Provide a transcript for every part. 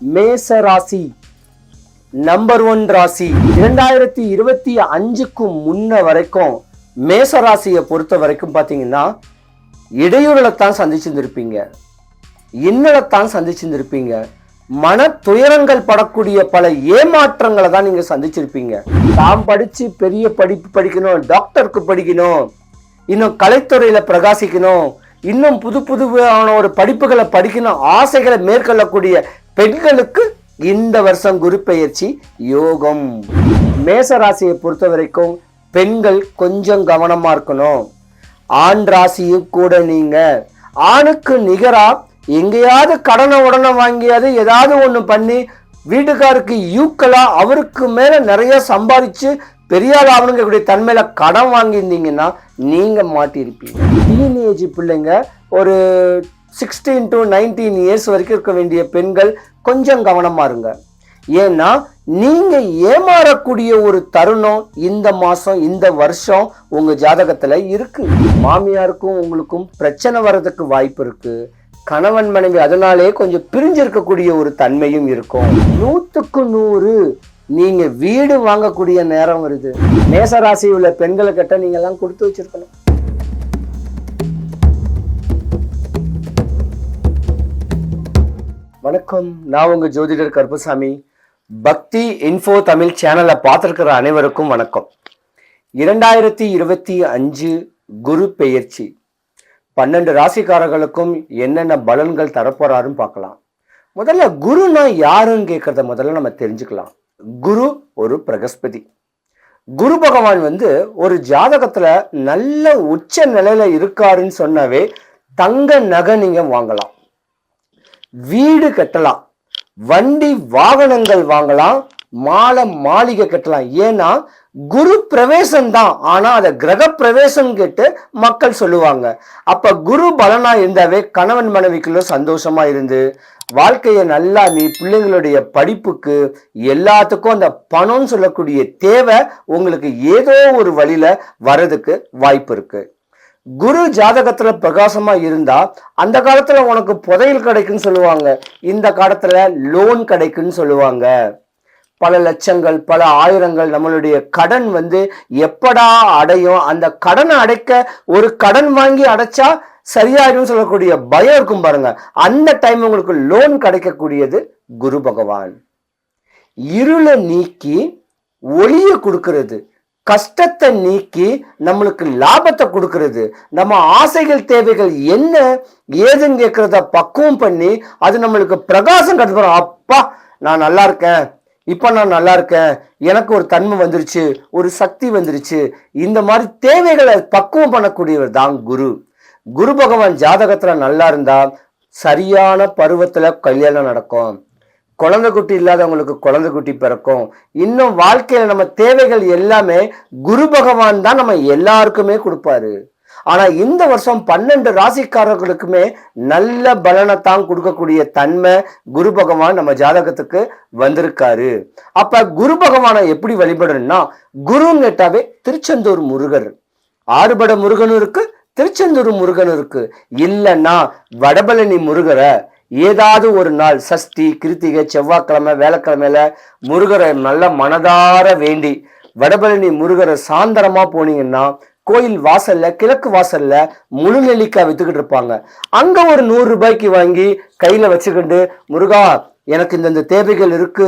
மேச ராசி நம்பர் 1 ராசி. 2025க்கு முன்ன வரைக்கும் மேச ராசியை பொறுத்த வரைக்கும் பாத்தீங்கன்னா இடையூறத்தான் சந்திச்சிருந்திருப்பீங்க, இன்னலத்தான் சந்திச்சிருந்திருப்பீங்க, மன துயரங்கள் படக்கூடிய பல ஏமாற்றங்களை தான் நீங்க சந்திச்சிருப்பீங்க. தாம் படிச்சு பெரிய படிப்பு படிக்கணும், டாக்டருக்கு படிக்கணும், இன்னும் கலைத்துறையில பிரகாசிக்கணும், இன்னும் புது புதுவான ஒரு படிப்புகளை படிக்கணும் ஆசைகளை மேற்கொள்ளக்கூடிய பெண்களுக்கு இந்த வருஷம் குரு பெயர்ச்சி யோகம். மேச ராசியை பொறுத்த வரைக்கும் பெண்கள் கொஞ்சம் கவனமா இருக்கணும். ஆண் ராசியும் கூட நீங்க ஆணுக்கு நிகரா எங்கேயாவது கடனை உடனே வாங்கியாவது ஏதாவது ஒண்ணு பண்ணி வீட்டுக்காருக்கு யூக்கலா அவருக்கு மேல நிறைய சம்பாதிச்சு பெரியாள் ஆகணுங்கக்கூடிய தன்மையில கடன் வாங்கியிருந்தீங்கன்னா நீங்க மாட்டிருப்பீங்க. டீனேஜ் பிள்ளைங்க ஒரு 16 to 19 இயர்ஸ் வரைக்கும் இருக்க வேண்டிய பெண்கள் கொஞ்சம் கவனமா இருங்க. ஏன்னா நீங்க ஏமாறக்கூடிய ஒரு தருணம் இந்த மாசம் இந்த வருஷம் உங்க ஜாதகத்துல இருக்கு. மாமியாருக்கும் உங்களுக்கும் பிரச்சனை வர்றதுக்கு வாய்ப்பு இருக்கு. கணவன் மனைவி அதனாலே கொஞ்சம் பிரிஞ்சிருக்கக்கூடிய ஒரு தன்மையும் இருக்கும். 100க்கு 100 நீங்க வீடு வாங்கக்கூடிய நேரம் வருது. மேசராசி உள்ள பெண்களை கிட்ட நீங்க எல்லாம் கொடுத்து வச்சிருக்கணும். வணக்கம், நான் உங்க ஜோதிடர் கருப்பசாமி. பக்தி இன்ஃபோ தமிழ் சேனலை பார்த்திருக்கிற அனைவருக்கும் வணக்கம். 2025 குரு பெயர்ச்சி 12 ராசிக்காரர்களுக்கும் என்னென்ன பலன்கள் தரப்போறாருன்னு பார்க்கலாம். முதல்ல குருனா யாருன்னு கேட்கறத முதல்ல நம்ம தெரிஞ்சுக்கலாம். குரு ஒரு பிரகஸ்பதி. குரு பகவான் ஒரு ஜாதகத்துல நல்ல உச்ச நிலையில இருக்காருன்னு சொன்னாவே தங்க நகை நீங்க வாங்கலாம், வீடு கட்டலாம், வண்டி வாகனங்கள் வாங்கலாம், மாளிகை கட்டலாம். ஏன்னா குரு பிரவேசம் தான், ஆனா அத கிரக பிரவேசம் கேட்டு மக்கள் சொல்லுவாங்க. அப்ப குரு பலனா இருந்தாவே கணவன் மனைவிக்குள்ள சந்தோஷமா இருந்து வாழ்க்கைய நல்லா நீ பிள்ளைங்களுடைய படிப்புக்கு எல்லாத்துக்கும் அந்த பணம்னு சொல்லக்கூடிய தேவை உங்களுக்கு ஏதோ ஒரு வழியில வர்றதுக்கு வாய்ப்பு இருக்கு. குரு ஜாதகத்துல பிரகாசமா இருந்தா அந்த காலத்துல உனக்கு புதையல் கிடைக்குன்னு சொல்லுவாங்க, இந்த காலத்துல லோன் கிடைக்குன்னு சொல்லுவாங்க. பல லட்சங்கள் பல ஆயிரங்கள் நம்மளுடைய கடன் எப்படா அடையும், அந்த கடனை அடைக்க ஒரு கடன் வாங்கி அடைச்சா சரியாயிடும் சொல்லக்கூடிய பயம் இருக்கும் பாருங்க. அந்த டைம் உங்களுக்கு லோன் கிடைக்கக்கூடியது குரு பகவான். இருளை நீக்கி ஒளிய கொடுக்கிறது, கஷ்டத்தை நீக்கி நம்மளுக்கு லாபத்தை கொடுக்கிறது, நம்ம ஆசைகள் தேவைகள் என்ன ஏதுன்னு கேட்கறத பக்குவம் பண்ணி அது நம்மளுக்கு பிரகாசம் கட்டுறோம். அப்பா நான் நல்லா இருக்கேன், இப்ப நான் நல்லா இருக்கேன், எனக்கு ஒரு தன்மை வந்துருச்சு, ஒரு சக்தி வந்துருச்சு, இந்த மாதிரி தேவைகளை பக்குவம் பண்ணக்கூடியவர் தான் குரு. குரு பகவான் ஜாதகத்துல நல்லா இருந்தா சரியான பருவத்துல கல்யாணம் நடக்கும், குழந்தை குட்டி இல்லாதவங்களுக்கு குழந்தை குட்டி பிறக்கும். இன்னும் வாழ்க்கையில நம்ம தேவைகள் எல்லாமே குரு பகவான் தான் நம்ம எல்லாருக்குமே கொடுப்பாரு. ஆனா இந்த வருஷம் 12 ராசிக்காரர்களுக்குமே நல்ல பலனைத்தான் கொடுக்கக்கூடிய தன்மை குரு பகவான் நம்ம ஜாதகத்துக்கு வந்திருக்காரு. அப்ப குரு பகவானை எப்படி வழிபடணும்னா, குருன்னு கேட்டாவே திருச்செந்தூர் முருகர், ஆறுபட முருகனும் இருக்கு, திருச்செந்தூர் முருகன் இருக்கு. இல்லைன்னா வடபழனி முருகரை ஏதாவது ஒரு நாள் சஷ்டி கிருத்திகை செவ்வாய்க்கிழமை வேலைக்கிழமையில முருகரை நல்ல மனதார வேண்டி வடபழனி முருகரை சாந்தரமா போனீங்கன்னா கோயில் வாசல்ல கிழக்கு வாசல்ல முழு நெல்லிக்காய் வித்துக்கிட்டு இருப்பாங்க. அங்க ஒரு 100 ரூபாய்க்கு வாங்கி கையில வச்சுக்கிட்டு, முருகா எனக்கு இந்தந்த தேவைகள் இருக்கு,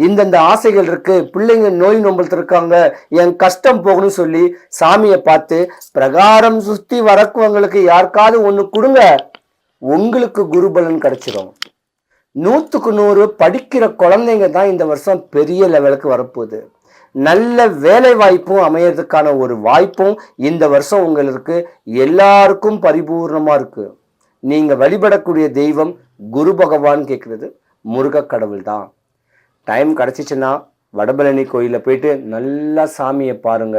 இந்தந்த ஆசைகள் இருக்கு, பிள்ளைங்க நோய் நொம்பல் இருக்காங்க, என் கஷ்டம் போகணும்னு சொல்லி சாமியை பார்த்து பிரகாரம் சுத்தி வரக்குவங்களுக்கு யாருக்காவது ஒண்ணு கொடுங்க, உங்களுக்கு குருபலன் கிடைச்சிடும். 100க்கு 100 படிக்கிற குழந்தைங்க தான் இந்த வருஷம் பெரிய லெவலுக்கு வரப்போகுது. நல்ல வேலை வாய்ப்பும் அமையறதுக்கான ஒரு வாய்ப்பும் இந்த வருஷம் உங்களுக்கு எல்லாருக்கும் பரிபூர்ணமா இருக்கு. நீங்க வழிபடக்கூடிய தெய்வம் குரு பகவான் கேட்கறது முருக கடவுள் தான். டைம் கிடைச்சிச்சுன்னா வடபழனி கோயில போயிட்டு நல்லா சாமியை பாருங்க.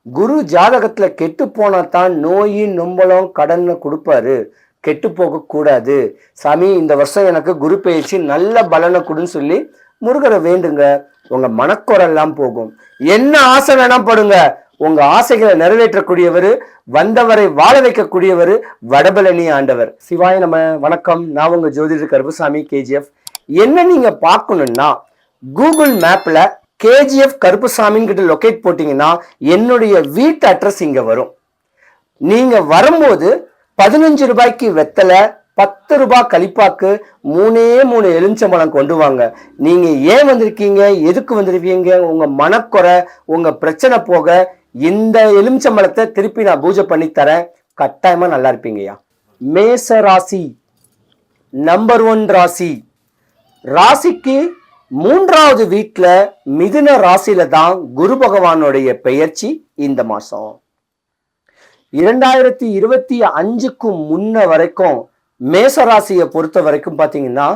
குரு ஜாதகத்துல கெட்டு போனா தான் நோய் நொம்பலம் கடன் கொடுப்பாரு, கெட்டு போக கூடாது. சாமி இந்த வருஷம் எனக்கு குரு பெயர்ச்சி நல்ல பலனை கொடுன்னு சொல்லி முருகரை வேண்டுங்க, உங்க மனக்குறெல்லாம் போகும். என்ன ஆசை வேணா படுங்க, உங்க ஆசைகளை நிறைவேற்றக்கூடியவர், வந்தவரை வாழ வைக்கக்கூடியவர் வடபழனி ஆண்டவர். சிவாய நம. வணக்கம், நான் உங்க ஜோதிடர் கருப்பசாமி KGF. என்ன நீங்க பார்க்கணும்னா கூகுள் மேப்ல கேஜிஎஃப் கருப்புசாமின்னு கிட்ட லொகேட் போட்டீங்கன்னா என்னுடைய வீட்டு அட்ரஸ் இங்க வரும். நீங்க வரும்போது 15 ரூபாய்க்கு வெத்தலை, 10 ரூபாய் கலிப்பாக்கு, 3 எலுமிச்சம்பழம் கொண்டு வாங்க. நீங்க ஏன் வந்திருக்கீங்க, எதுக்கு வந்திருக்கீங்க, உங்க மனக்குறை, உங்க பிரச்சனை போக இந்த எலுமிச்சம்பழத்தை திருப்பி நான் பூஜை பண்ணி தரேன். கட்டாயமா நல்லா இருப்பீங்கய்யா. மேச ராசி நம்பர் 1 ராசி. ராசிக்கு 3வது வீட்டுல மிதுன ராசியில தான் குரு பகவானுடைய பெயர்ச்சி இந்த மாசம். 2025க்கு முன்ன வரைக்கும் மேசராசியை பொறுத்த வரைக்கும் பாத்தீங்கன்னா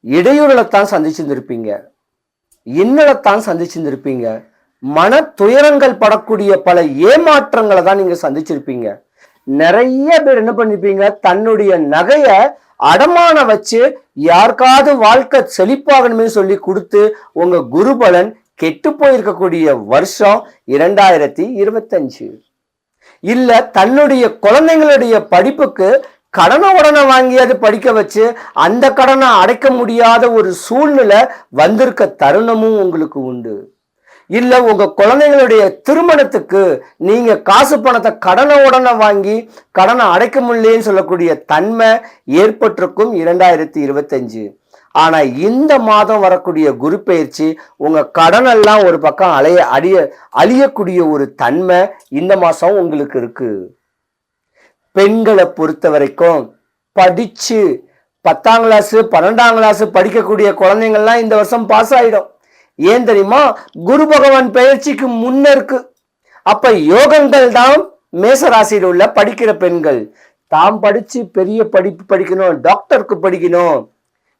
இடையூறுகளைத்தான் சந்திச்சிருந்திருப்பீங்க, இன்னலைத்தான் சந்திச்சிருந்திருப்பீங்க, மன துயரங்கள் படக்கூடிய பல ஏமாற்றங்களை தான் நீங்க சந்திச்சிருப்பீங்க. நிறைய பேர் என்ன பண்ணிருப்பீங்க, தன்னுடைய நகைய அடமான வச்சு யாருக்காவது வாழ்க்கை செழிப்பாகணுமே சொல்லி கொடுத்து உங்க குருபலன் கெட்டு போயிருக்கக்கூடிய வருஷம் 2025. இல்ல தன்னுடைய குழந்தைங்களுடைய படிப்புக்கு கடனை உடனே வாங்கியாவது படிக்க வச்சு அந்த கடனை அடைக்க முடியாத ஒரு சூழ்நிலை வந்திருக்க தருணமும் உங்களுக்கு உண்டு. இல்ல உங்க குழந்தைங்களுடைய திருமணத்துக்கு நீங்க காசு பணத்தை கடனை உடனே வாங்கி கடனை அடைக்க முடியலன்னு சொல்லக்கூடிய தன்மை ஏற்பட்டிருக்கும் 2025. ஆனா இந்த மாதம் வரக்கூடிய குரு பயிற்சி உங்க கடன் எல்லாம் ஒரு பக்கம் அழியக்கூடிய ஒரு தன்மை இந்த மாசம் உங்களுக்கு இருக்கு. பெண்களை பொறுத்த வரைக்கும் படிச்சு 10ஆம் கிளாஸ் 12ஆம் கிளாஸ் படிக்கக்கூடிய குழந்தைங்கள்லாம் இந்த வருஷம் பாஸ் ஆயிடும். ஏன் தெரியுமா, குரு பகவான் பெயர்ச்சிக்கு முன்ன இருக்கு. அப்ப யோகங்கள் தான் மேசராசியில் உள்ள படிக்கிற பெண்கள் தாம் படிச்சு பெரிய படிப்பு படிக்கணும், டாக்டருக்கு படிக்கணும்,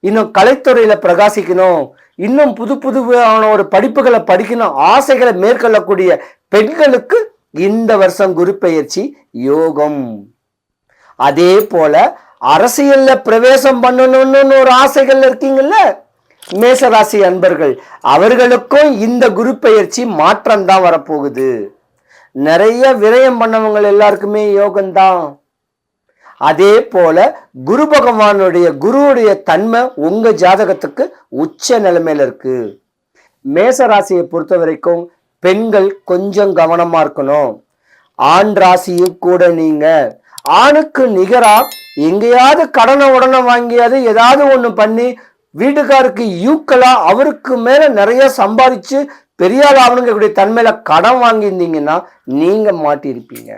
இன்னும் கலைத்துறையில பிரகாசிக்கணும், இன்னும் புதுவான ஒரு படிப்புகளை படிக்கணும், ஆசைகளை மேற்கொள்ளக்கூடிய பெண்களுக்கு இந்த வருஷம் குரு பெயர்ச்சி யோகம். அதே போல அரசியல்ல பிரவேசம் பண்ணணும்னு ஒரு ஆசைகள் இருக்கீங்கல்ல மேசராசி அன்பர்கள், அவர்களுக்கும் இந்த குரு பெயர்ச்சி மாற்றம் தான் வரப்போகுது. நிறைய விரயம் பண்ணவங்க எல்லாருக்குமே யோகம்தான். அதே போல குரு பகவானுடைய குருவுடைய தன்மை உங்க ஜாதகத்துக்கு உச்ச நிலைமையில இருக்கு. மேசராசியை பொறுத்த வரைக்கும் பெண்கள் கொஞ்சம் கவனமா இருக்கணும். ஆண் ராசியும் கூட நீங்க ஆணுக்கு நிகரா எங்கேயாவது கடனை உடனே வாங்கியாவது ஏதாவது ஒண்ணு பண்ணி வீட்டுக்காருக்கு யூக்கலா அவருக்கு மேல நிறைய சம்பாதிச்சு பெரியாள் ஆகணுங்கக்கூடிய தன்மையில கடன் வாங்கியிருந்தீங்கன்னா நீங்க மாட்டிருப்பீங்க.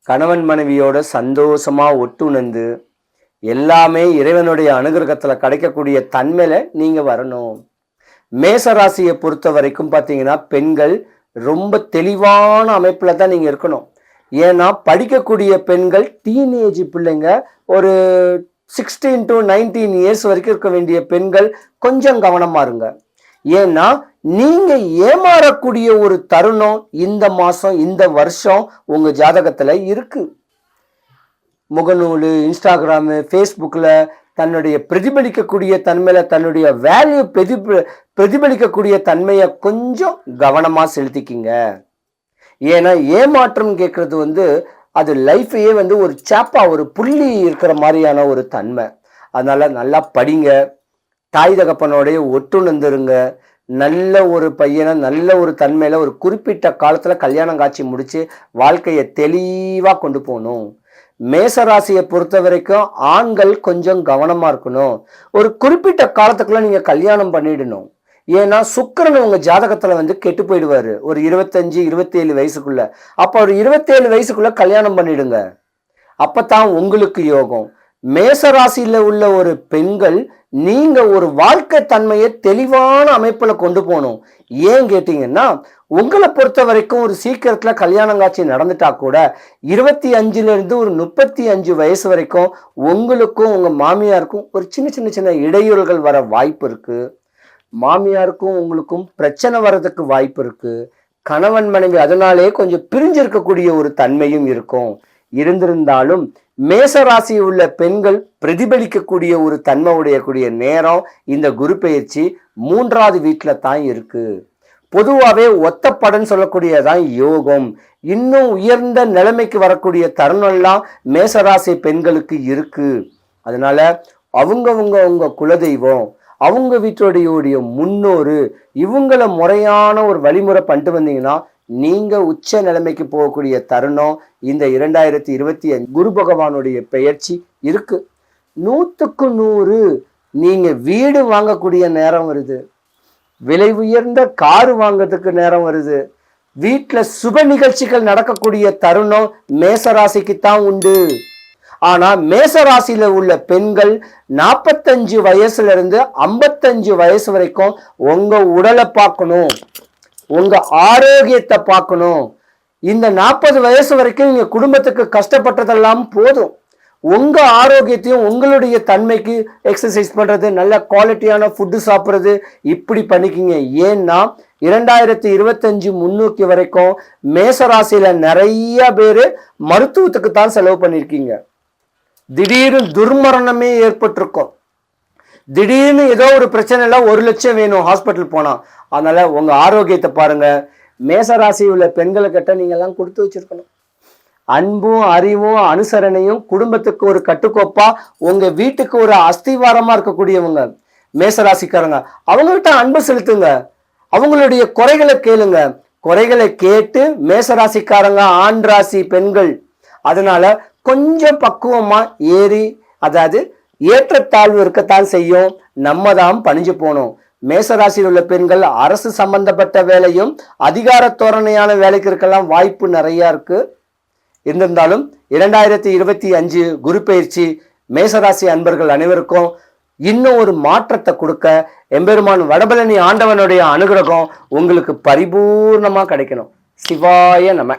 கணவன் மனைவியோட சந்தோஷமா ஒட்டுணர்ந்து எல்லாமே இறைவனுடைய அனுகிரகத்துல கிடைக்கக்கூடிய தன்மையில நீங்க வரணும். மேசராசியை பொறுத்த வரைக்கும் பாத்தீங்கன்னா பெண்கள் ரொம்ப தெளிவான அமைப்புல தான் நீங்க இருக்கணும். ஏன்னா படிக்கக்கூடிய பெண்கள் டீனேஜ் பிள்ளைங்க ஒரு 16 to 19 இயர்ஸ் வரைக்கும் இருக்க வேண்டிய பெண்கள் கொஞ்சம் கவனமா இருங்க. ஏன்னா நீங்க ஏமாறக்கூடிய ஒரு தருணம் இந்த மாசம் இந்த வருஷம் உங்க ஜாதகத்துல இருக்கு. முகநூல், இன்ஸ்டாகிராமு, ஃபேஸ்புக்ல தன்னுடைய பிரதிபலிக்கக்கூடிய தன்மையில தன்னுடைய வேல்யூ பிரதிபலிக்கக்கூடிய தன்மையை கொஞ்சம் கவனமா செலுத்திக்கிங்க. ஏன்னா ஏமாற்றம் கேட்கறது அது லைஃபையே ஒரு சாப்பா ஒரு புள்ளி இருக்கிற மாதிரியான ஒரு தன்மை. அதனால நல்லா படிங்க, தாய் தகப்பனோடைய ஒட்டுணர்ந்துருங்க. நல்ல ஒரு பையனை நல்ல ஒரு தன்மையில ஒரு குறிப்பிட்ட காலத்துல கல்யாணம் காட்சி முடிச்சு வாழ்க்கையை தெளிவா கொண்டு போகணும். மேசராசியை பொறுத்த வரைக்கும் ஆண்கள் கொஞ்சம் கவனமா இருக்கணும். ஒரு குறிப்பிட்ட காலத்துக்குள்ள நீங்க கல்யாணம் பண்ணிடணும். ஏன்னா சுக்கிரன் உங்க ஜாதகத்துல கெட்டு போயிடுவாரு ஒரு 25-27 வயசுக்குள்ள. அப்ப ஒரு 27 வயசுக்குள்ள கல்யாணம் பண்ணிடுங்க, அப்பதான் உங்களுக்கு யோகம். மேசராசியில உள்ள ஒரு பெண்கள் நீங்க ஒரு வாழ்க்கை தன்மையை தெளிவான அமைப்புல கொண்டு போகணும். ஏன் கேட்டீங்கன்னா உங்களை பொறுத்த வரைக்கும் ஒரு சீக்கிரத்துல கல்யாணம் காட்சி நடந்துட்டா கூட 25ல இருந்து ஒரு 35 வயசு வரைக்கும் உங்களுக்கும் உங்க மாமியாருக்கும் ஒரு சின்ன இடையூறுகள் வர வாய்ப்பு இருக்கு. மாமியாருக்கும் உங்களுக்கும் பிரச்சனை வர்றதுக்கு வாய்ப்பு இருக்கு. கணவன் மனைவி அதனாலே கொஞ்சம் பிரிஞ்சிருக்கக்கூடிய ஒரு தன்மையும் இருக்கும். இருந்திருந்தாலும் மேசராசி உள்ள பெண்கள் பிரதிபலிக்கக்கூடிய ஒரு தன்மை உடையக்கூடிய நேரம் இந்த குரு பெயர்ச்சி 3வது வீட்டுல தான் இருக்கு. பொதுவாகவே ஒத்தப்படன்னு சொல்லக்கூடியதான் யோகம். இன்னும் உயர்ந்த நிலைமைக்கு வரக்கூடிய தருணம்லாம் மேசராசி பெண்களுக்கு இருக்கு. அதனால உங்க குலதெய்வம், அவங்க வீட்டுடைய முன்னோரு, இவங்கள முறையான ஒரு வழிமுறை பண்ணிட்டு வந்தீங்கன்னா நீங்க உச்ச நிலைமைக்கு போகக்கூடிய தருணம் இந்த 2025 குரு பகவானுடைய பெயர்ச்சி இருக்கு. 100க்கு 100 நீங்க வீடு வாங்கக்கூடிய நேரம் வருது, விலை உயர்ந்த காரு வாங்கிறதுக்கு நேரம் வருது, வீட்டுல சுப நிகழ்ச்சிகள் நடக்கக்கூடிய தருணம் மேசராசிக்குத்தான் உண்டு. ஆனா மேசராசியில உள்ள பெண்கள் 45 வயசுல இருந்து 55 வயசு வரைக்கும் உங்க உடலை பார்க்கணும், உங்க ஆரோக்கியத்தை பார்க்கணும். இந்த 40 வயசு வரைக்கும் நீங்க குடும்பத்துக்கு கஷ்டப்பட்டதெல்லாம் போதும். உங்க ஆரோக்கியத்தையும் உங்களுடைய தன்மைக்கு எக்ஸசைஸ் பண்றது, நல்ல குவாலிட்டியான ஃபுட்டு சாப்பிட்றது, இப்படி பண்ணிக்கிங்க. ஏன்னா 2025 முன்னோக்கி வரைக்கும் மேசராசியில நிறைய பேரு மருத்துவத்துக்கு தான் செலவு பண்ணிருக்கீங்க. திடீர்னு துர்மரணமே ஏற்பட்டிருக்கும். திடீர்னு ஏதோ ஒரு பிரச்சனை இல்லை, 1 லட்சம் வேணும் ஹாஸ்பிட்டல் போனா. அதனால உங்க ஆரோக்கியத்தை பாருங்க. மேசராசி உள்ள பெண்களை கிட்ட நீங்க எல்லாம் கொடுத்து வச்சிருக்கணும். அன்பும் அறிவும் அனுசரணையும் குடும்பத்துக்கு ஒரு கட்டுக்கோப்பா, உங்க வீட்டுக்கு ஒரு அஸ்திவாரமா இருக்கக்கூடியவங்க மேசராசிக்காரங்க. அவங்ககிட்ட அன்பு செலுத்துங்க, அவங்களுடைய குறைகளை கேளுங்க. குறைகளை கேட்டு மேசராசிக்காரங்க ஆண் ராசி பெண்கள் அதனால கொஞ்சம் பக்குவமா ஏறி, அதாவது ஏற்றத்தாழ்வு இருக்கத்தான் செய்யும். நம்ம தான் பணிஞ்சு போனோம். மேசராசியில் உள்ள பெண்கள் அரசு சம்பந்தப்பட்ட வேலையும் அதிகார தோரணையான வேலைக்கு இருக்கலாம் வாய்ப்பு நிறைய இருக்கு. இருந்திருந்தாலும் 2025 குரு பயிற்சி மேசராசி அன்பர்கள் அனைவருக்கும் இன்னும் ஒரு மாற்றத்தை கொடுக்க எம்பெருமான் வடபழனி ஆண்டவனுடைய அனுகிரகம் உங்களுக்கு பரிபூர்ணமா கிடைக்கணும். சிவாய நம.